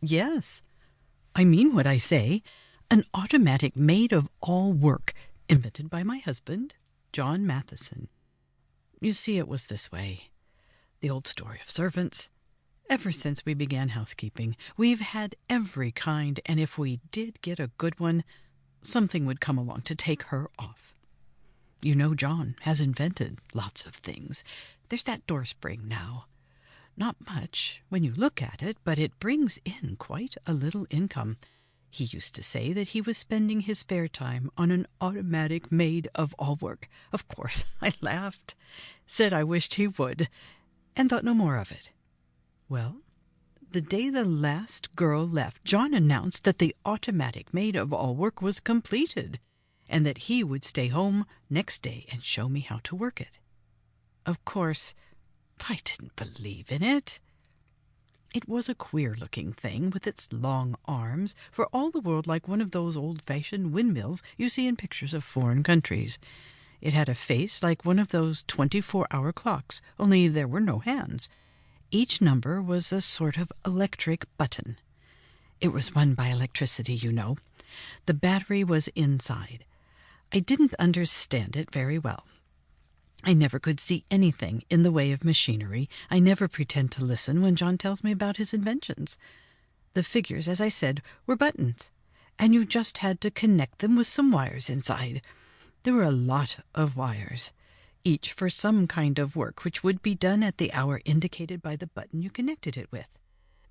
Yes, I mean what I say. An automatic maid-of-all-work, invented by my husband, John Matheson. You see, it was this way. The old story of servants. Ever since we began housekeeping, we've had every kind, and if we did get a good one, something would come along to take her off. You know, John has invented lots of things. There's that door spring now. Not much when you look at it, but it brings in quite a little income. He used to say that he was spending his spare time on an automatic maid-of-all-work. Of course, I laughed, said I wished he would, and thought no more of it. Well, the day the last girl left, John announced that the automatic maid-of-all-work was completed, and that he would stay home next day and show me how to work it. Of course, I didn't believe in it. It was a queer-looking thing with its long arms, for all the world like one of those old-fashioned windmills you see in pictures of foreign countries. It had a face like one of those 24-hour clocks, only there were no hands. Each number was a sort of electric button. It was run by electricity, you know. The battery was inside. I didn't understand it very well. I never could see anything in the way of machinery. I never pretend to listen when John tells me about his inventions. The figures, as I said, were buttons, and you just had to connect them with some wires inside. There were a lot of wires, each for some kind of work which would be done at the hour indicated by the button you connected it with.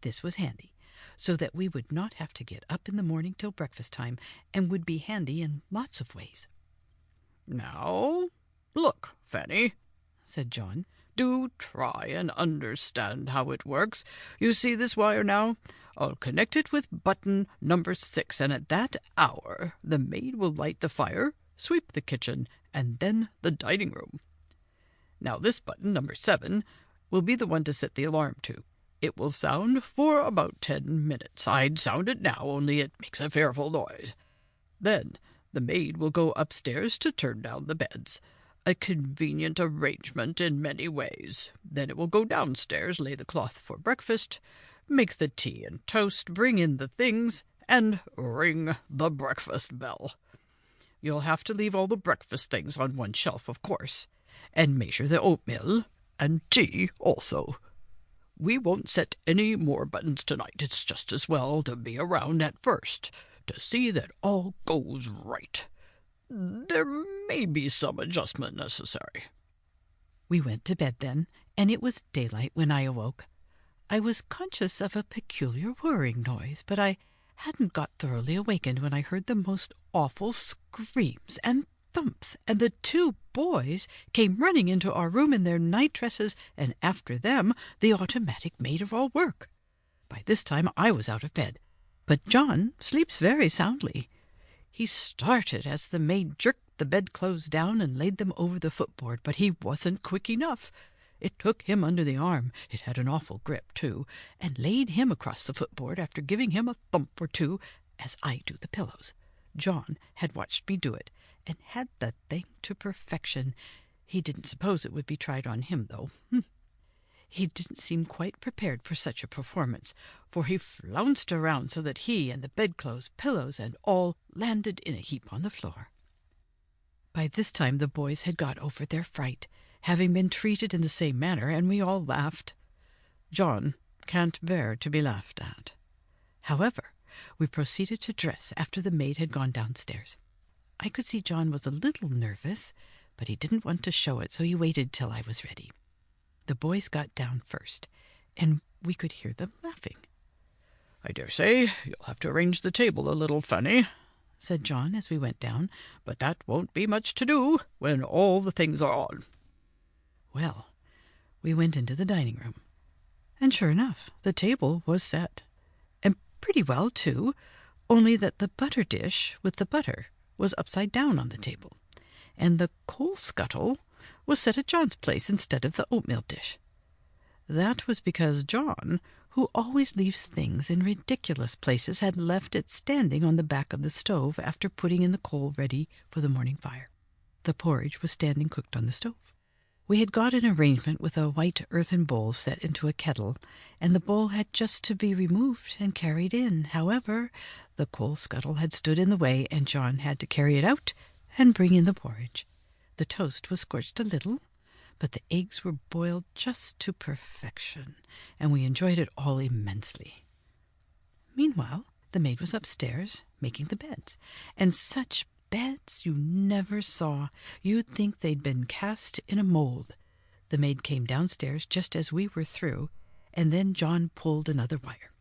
This was handy, so that we would not have to get up in the morning till breakfast time, and would be handy in lots of ways. "Now, look, Fanny," said John. "Do try and understand how it works. You see this wire now? I'll connect it with button number 6, and at that hour the maid will light the fire, sweep the kitchen, and then the dining room. Now this button, number 7, will be the one to set the alarm to. It will sound for about 10 minutes. I'd sound it now, only it makes a fearful noise. Then the maid will go upstairs to turn down the beds. A convenient arrangement in many ways. Then it will go downstairs, lay the cloth for breakfast, make the tea and toast, bring in the things, and ring the breakfast bell. You'll have to leave all the breakfast things on one shelf, of course, and measure the oatmeal, and tea also. We won't set any more buttons tonight. It's just as well to be around at first, to see that all goes right. There may be some adjustment necessary." We went to bed then, and it was daylight when I awoke. I was conscious of a peculiar whirring noise, but I hadn't got thoroughly awakened when I heard the most awful screams and thumps, and the 2 boys came running into our room in their night-dresses, and after them the automatic maid-of-all-work. By this time I was out of bed, but John sleeps very soundly. He started as the maid jerked the bedclothes down and laid them over the footboard, but he wasn't quick enough. It took him under the arm, it had an awful grip, too, and laid him across the footboard after giving him a thump or two, as I do the pillows. John had watched me do it, and had the thing to perfection. He didn't suppose it would be tried on him, though. He didn't seem quite prepared for such a performance, for he flounced around so that he and the bedclothes, pillows, and all landed in a heap on the floor. By this time the boys had got over their fright, having been treated in the same manner, and we all laughed. John can't bear to be laughed at. However, we proceeded to dress after the maid had gone downstairs. I could see John was a little nervous, but he didn't want to show it, so he waited till I was ready. The boys got down first, and we could hear them laughing. "I dare say you'll have to arrange the table a little, Fanny," said John as we went down, "but that won't be much to do when all the things are on." Well, we went into the dining room, and sure enough, the table was set, and pretty well, too, only that the butter dish with the butter was upside down on the table, and the coal scuttle was set at John's place instead of the oatmeal dish. That was because John, who always leaves things in ridiculous places, had left it standing on the back of the stove after putting in the coal ready for the morning fire. The porridge was standing cooked on the stove. We had got an arrangement with a white earthen bowl set into a kettle, and the bowl had just to be removed and carried in. However, the coal scuttle had stood in the way, and John had to carry it out and bring in the porridge. The toast was scorched a little, but the eggs were boiled just to perfection, and we enjoyed it all immensely. Meanwhile, the maid was upstairs making the beds, and such beds you never saw. You'd think they'd been cast in a mold. The maid came downstairs just as we were through, and then John pulled another wire.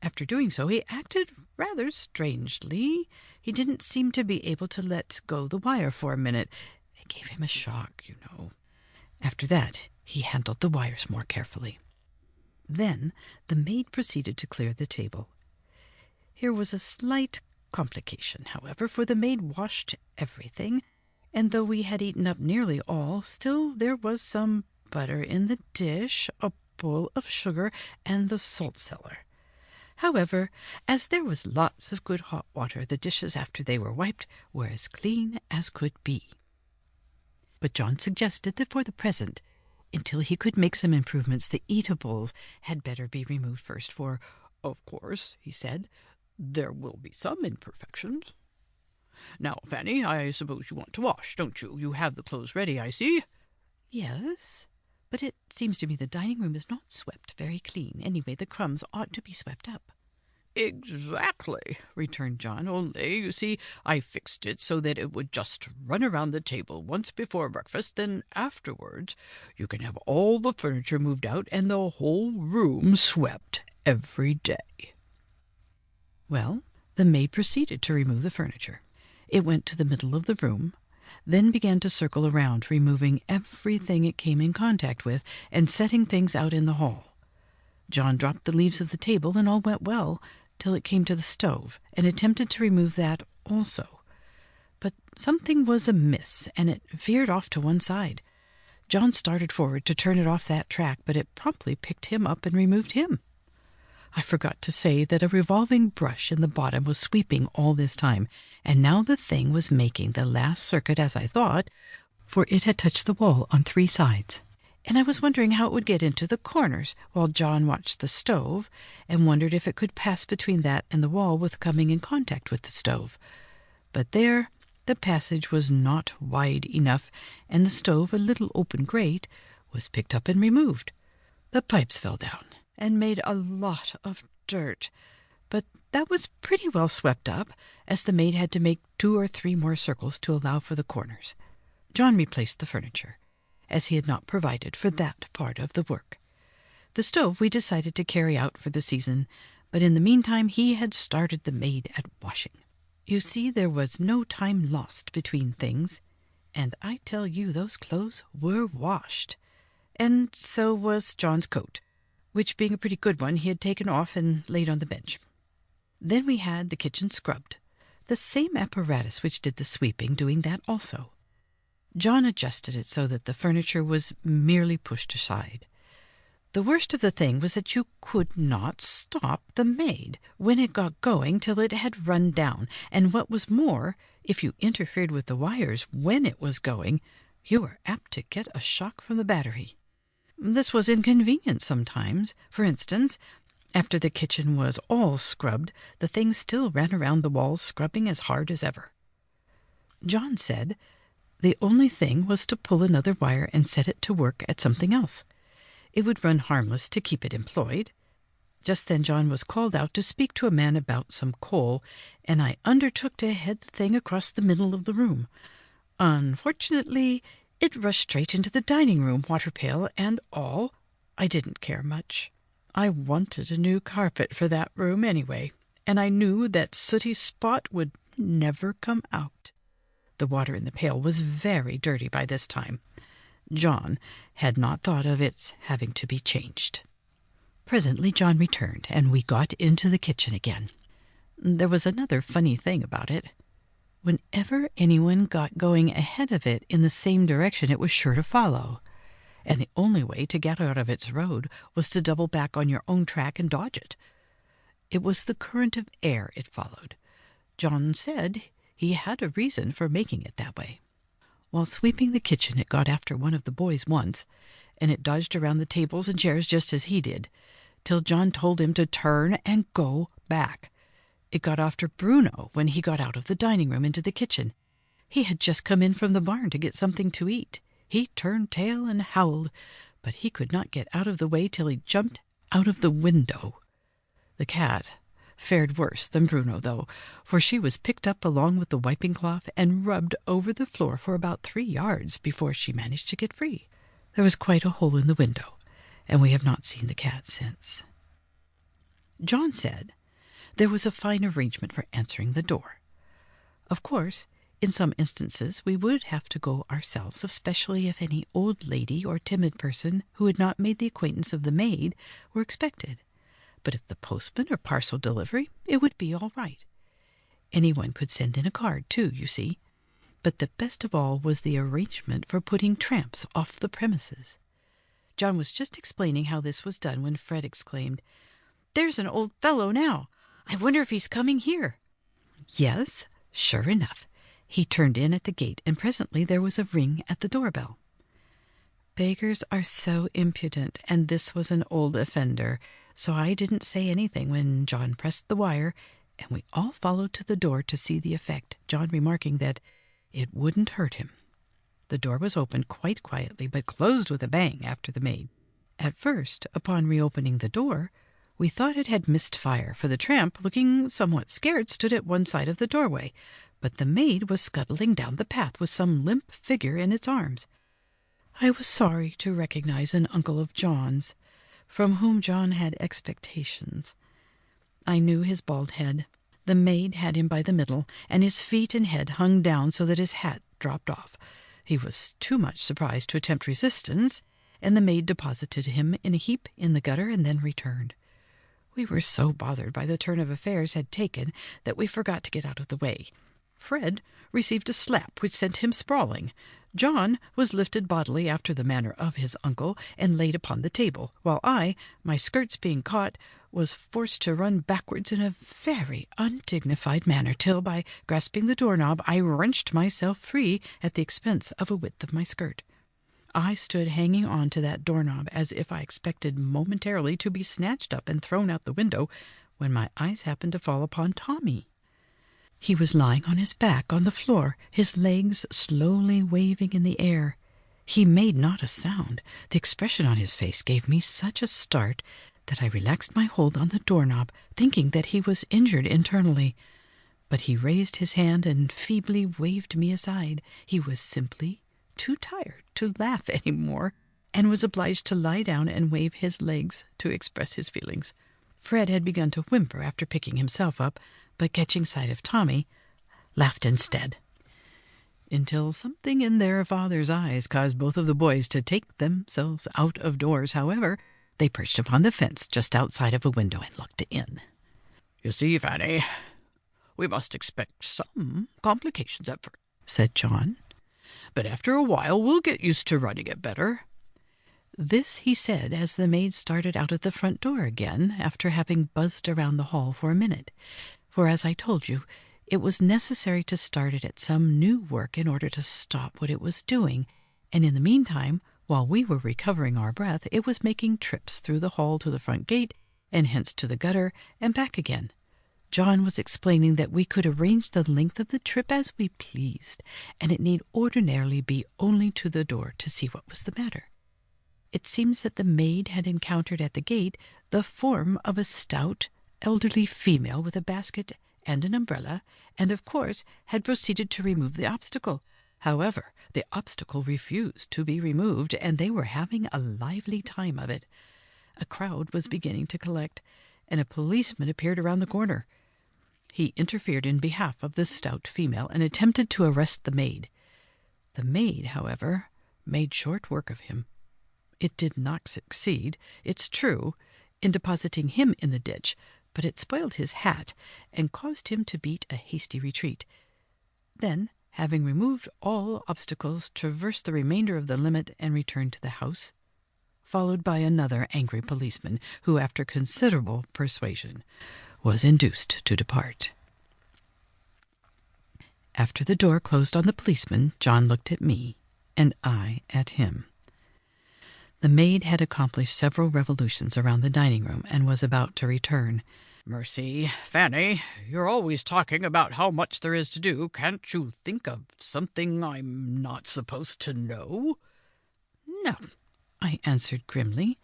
After doing so, he acted rather strangely. He didn't seem to be able to let go the wire for a minute. It gave him a shock, you know. After that, he handled the wires more carefully. Then the maid proceeded to clear the table. Here was a slight complication, however, for the maid washed everything, and though we had eaten up nearly all, still there was some butter in the dish, a bowl of sugar, and the salt cellar. However, as there was lots of good hot water, the dishes after they were wiped were as clean as could be. But John suggested that for the present, until he could make some improvements, the eatables had better be removed first, for, "Of course," he said, "there will be some imperfections. Now, Fanny, I suppose you want to wash, don't you? You have the clothes ready, I see." "Yes, but it seems to me the dining room is not swept very clean. Anyway, the crumbs ought to be swept up." "Exactly," returned John, "only, you see, I fixed it so that it would just run around the table once before breakfast, then afterwards you can have all the furniture moved out and the whole room swept every day." Well, the maid proceeded to remove the furniture. It went to the middle of the room, then began to circle around, removing everything it came in contact with and setting things out in the hall. John dropped the leaves of the table, and all went well till it came to the stove, and attempted to remove that also. But something was amiss, and it veered off to one side. John started forward to turn it off that track, but it promptly picked him up and removed him. I forgot to say that a revolving brush in the bottom was sweeping all this time, and now the thing was making the last circuit, as I thought, for it had touched the wall on 3 sides. And I was wondering how it would get into the corners, while John watched the stove, and wondered if it could pass between that and the wall with coming in contact with the stove. But there, the passage was not wide enough, and the stove, a little open grate, was picked up and removed. The pipes fell down and made a lot of dirt, but that was pretty well swept up, as the maid had to make 2 or 3 more circles to allow for the corners. John replaced the furniture, as he had not provided for that part of the work. The stove we decided to carry out for the season, but in the meantime he had started the maid at washing. You see, there was no time lost between things, and I tell you those clothes were washed. And so was John's coat, which, being a pretty good one, he had taken off and laid on the bench. Then we had the kitchen scrubbed, the same apparatus which did the sweeping doing that also. John adjusted it so that the furniture was merely pushed aside. The worst of the thing was that you could not stop the maid when it got going till it had run down, and what was more, if you interfered with the wires when it was going, you were apt to get a shock from the battery. This was inconvenient sometimes. For instance, after the kitchen was all scrubbed, the thing still ran around the walls scrubbing as hard as ever. John said the only thing was to pull another wire and set it to work at something else. It would run harmless to keep it employed. Just then John was called out to speak to a man about some coal, and I undertook to head the thing across the middle of the room. Unfortunately, it rushed straight into the dining room, water pail and all. I didn't care much. I wanted a new carpet for that room anyway, and I knew that sooty spot would never come out. The water in the pail was very dirty by this time. John had not thought of its having to be changed. Presently John returned, and we got into the kitchen again. There was another funny thing about it. Whenever anyone got going ahead of it in the same direction, it was sure to follow, and the only way to get out of its road was to double back on your own track and dodge it. It was the current of air it followed. John said he had a reason for making it that way. While sweeping the kitchen, it got after one of the boys once, and it dodged around the tables and chairs just as he did, till John told him to turn and go back. It got after Bruno when he got out of the dining room into the kitchen. He had just come in from the barn to get something to eat. He turned tail and howled, but he could not get out of the way till he jumped out of the window. The cat fared worse than Bruno, though, for she was picked up along with the wiping cloth and rubbed over the floor for about 3 yards before she managed to get free. There was quite a hole in the window, and we have not seen the cat since. John said there was a fine arrangement for answering the door. Of course, in some instances we would have to go ourselves, especially if any old lady or timid person who had not made the acquaintance of the maid were expected. But if the postman or parcel delivery, it would be all right. Anyone could send in a card, too, you see. But the best of all was the arrangement for putting tramps off the premises. John was just explaining how this was done when Fred exclaimed, "There's an old fellow now! I wonder if he's coming here." Yes, sure enough. He turned in at the gate, and presently there was a ring at the doorbell. Beggars are so impudent, and this was an old offender, so I didn't say anything when John pressed the wire, and we all followed to the door to see the effect, John remarking that it wouldn't hurt him. The door was opened quite quietly, but closed with a bang after the maid. At first, upon reopening the door, we thought it had missed fire, for the tramp, looking somewhat scared, stood at one side of the doorway, but the maid was scuttling down the path with some limp figure in its arms. I was sorry to recognize an uncle of John's, from whom John had expectations. I knew his bald head. The maid had him by the middle, and his feet and head hung down so that his hat dropped off. He was too much surprised to attempt resistance, and the maid deposited him in a heap in the gutter and then returned. We were so bothered by the turn of affairs had taken that we forgot to get out of the way. Fred received a slap which sent him sprawling. John was lifted bodily after the manner of his uncle and laid upon the table, while I, my skirts being caught, was forced to run backwards in a very undignified manner till, by grasping the doorknob, I wrenched myself free at the expense of a width of my skirt. I stood hanging on to that doorknob as if I expected momentarily to be snatched up and thrown out the window, when my eyes happened to fall upon Tommy. He was lying on his back on the floor, his legs slowly waving in the air. He made not a sound. The expression on his face gave me such a start that I relaxed my hold on the doorknob, thinking that he was injured internally. But he raised his hand and feebly waved me aside. He was simply too tired to laugh any more, and was obliged to lie down and wave his legs to express his feelings. Fred had begun to whimper after picking himself up, but catching sight of Tommy, laughed instead, until something in their father's eyes caused both of the boys to take themselves out of doors. However, they perched upon the fence just outside of a window and looked in. "You see, Fanny, we must expect some complications at first," said John, "but after a while we'll get used to running it better." This he said as the maid started out at the front door again, after having buzzed around the hall for a minute. For, as I told you, it was necessary to start it at some new work in order to stop what it was doing, and in the meantime, while we were recovering our breath, it was making trips through the hall to the front gate, and hence to the gutter, and back again. John was explaining that we could arrange the length of the trip as we pleased, and it need ordinarily be only to the door to see what was the matter. It seems that the maid had encountered at the gate the form of a stout, elderly female with a basket and an umbrella, and of course had proceeded to remove the obstacle. However, the obstacle refused to be removed, and they were having a lively time of it. A crowd was beginning to collect, and a policeman appeared around the corner. He interfered in behalf of the stout female and attempted to arrest the maid. The maid, however, made short work of him. It did not succeed, it's true, in depositing him in the ditch, but it spoiled his hat and caused him to beat a hasty retreat. Then, having removed all obstacles, traversed the remainder of the limit and returned to the house, followed by another angry policeman, who, after considerable persuasion, was induced to depart. After the door closed on the policeman, John looked at me, and I at him. The maid had accomplished several revolutions around the dining room and was about to return. "Mercy, Fanny, you're always talking about how much there is to do. Can't you think of something I'm not supposed to know?" "No," I answered grimly,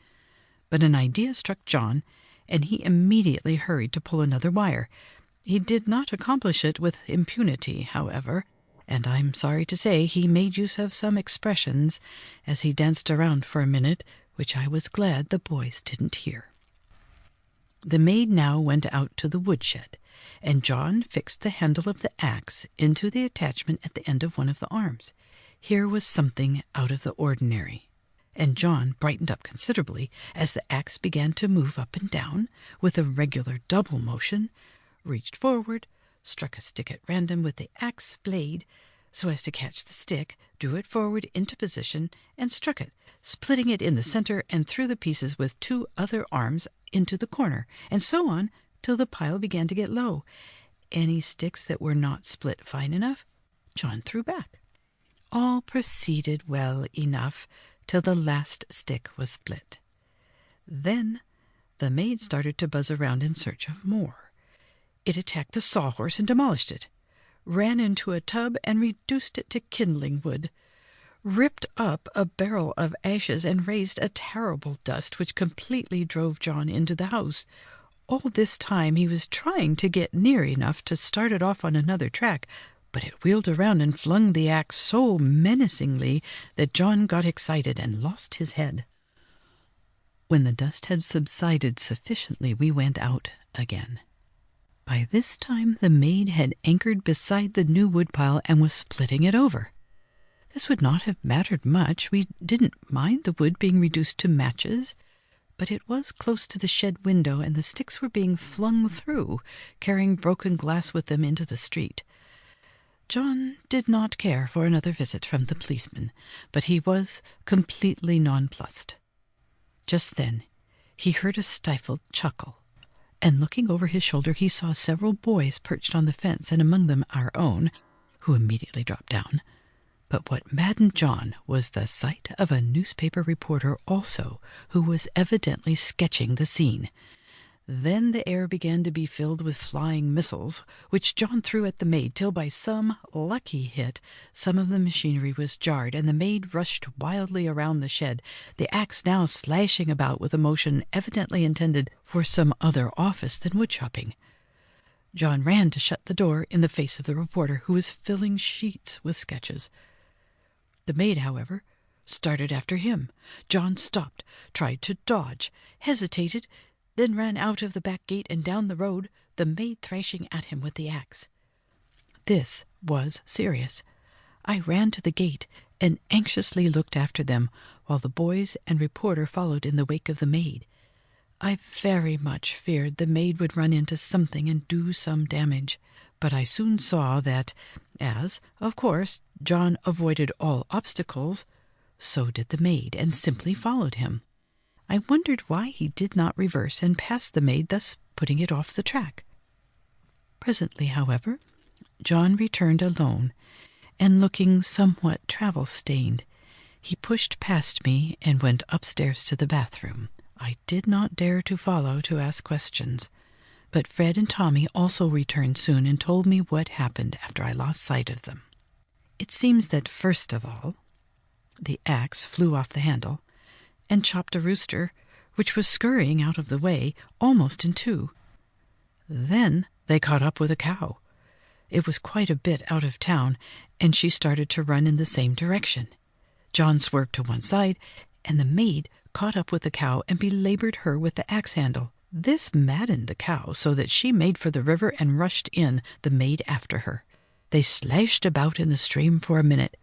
but an idea struck John, and he immediately hurried to pull another wire. He did not accomplish it with impunity, however, and I'm sorry to say he made use of some expressions as he danced around for a minute, which I was glad the boys didn't hear. The maid now went out to the woodshed, and John fixed the handle of the axe into the attachment at the end of one of the arms. Here was something out of the ordinary, and John brightened up considerably as the axe began to move up and down with a regular double motion, reached forward, struck a stick at random with the axe blade so as to catch the stick, drew it forward into position, and struck it, splitting it in the center and threw the pieces with two other arms into the corner, and so on till the pile began to get low. Any sticks that were not split fine enough, John threw back. All proceeded well enough till the last stick was split. Then the maid started to buzz around in search of more. It attacked the sawhorse and demolished it, ran into a tub and reduced it to kindling wood, ripped up a barrel of ashes and raised a terrible dust which completely drove John into the house. All this time he was trying to get near enough to start it off on another track, but it wheeled around and flung the axe so menacingly that John got excited and lost his head. When the dust had subsided sufficiently, we went out again. By this time the maid had anchored beside the new woodpile and was splitting it over. This would not have mattered much. We didn't mind the wood being reduced to matches, but it was close to the shed window, and the sticks were being flung through, carrying broken glass with them into the street. John did not care for another visit from the policeman, but he was completely nonplussed. Just then he heard a stifled chuckle, and looking over his shoulder he saw several boys perched on the fence, and among them our own, who immediately dropped down. But what maddened John was the sight of a newspaper reporter also, who was evidently sketching the scene. Then the air began to be filled with flying missiles, which John threw at the maid, till by some lucky hit some of the machinery was jarred, and the maid rushed wildly around the shed, the axe now slashing about with a motion evidently intended for some other office than woodchopping. John ran to shut the door in the face of the reporter, who was filling sheets with sketches. The maid, however, started after him. John stopped, tried to dodge, hesitated, then ran out of the back gate and down the road, the maid thrashing at him with the axe. This was serious. I ran to the gate and anxiously looked after them, while the boys and reporter followed in the wake of the maid. I very much feared the maid would run into something and do some damage, but I soon saw that, as, of course, John avoided all obstacles, so did the maid, and simply followed him. I wondered why he did not reverse and pass the maid, thus putting it off the track. Presently, however, John returned alone, and looking somewhat travel-stained. He pushed past me and went upstairs to the bathroom. I did not dare to follow to ask questions, but Fred and Tommy also returned soon and told me what happened after I lost sight of them. It seems that first of all, the axe flew off the handle and chopped a rooster, which was scurrying out of the way, almost in two. Then they caught up with a cow. It was quite a bit out of town, and she started to run in the same direction. John swerved to one side, and the maid caught up with the cow and belabored her with the axe handle. This maddened the cow so that she made for the river and rushed in, the maid after her. They slashed about in the stream for a minute.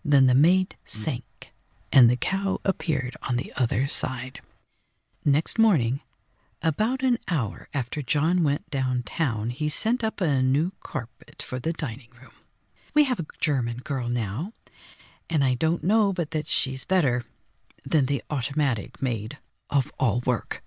Then the maid sank, and the cow appeared on the other side. Next morning, about an hour after John went downtown, he sent up a new carpet for the dining room. We have a German girl now, and I don't know but that she's better than the Automatic Maid-of-All-Work.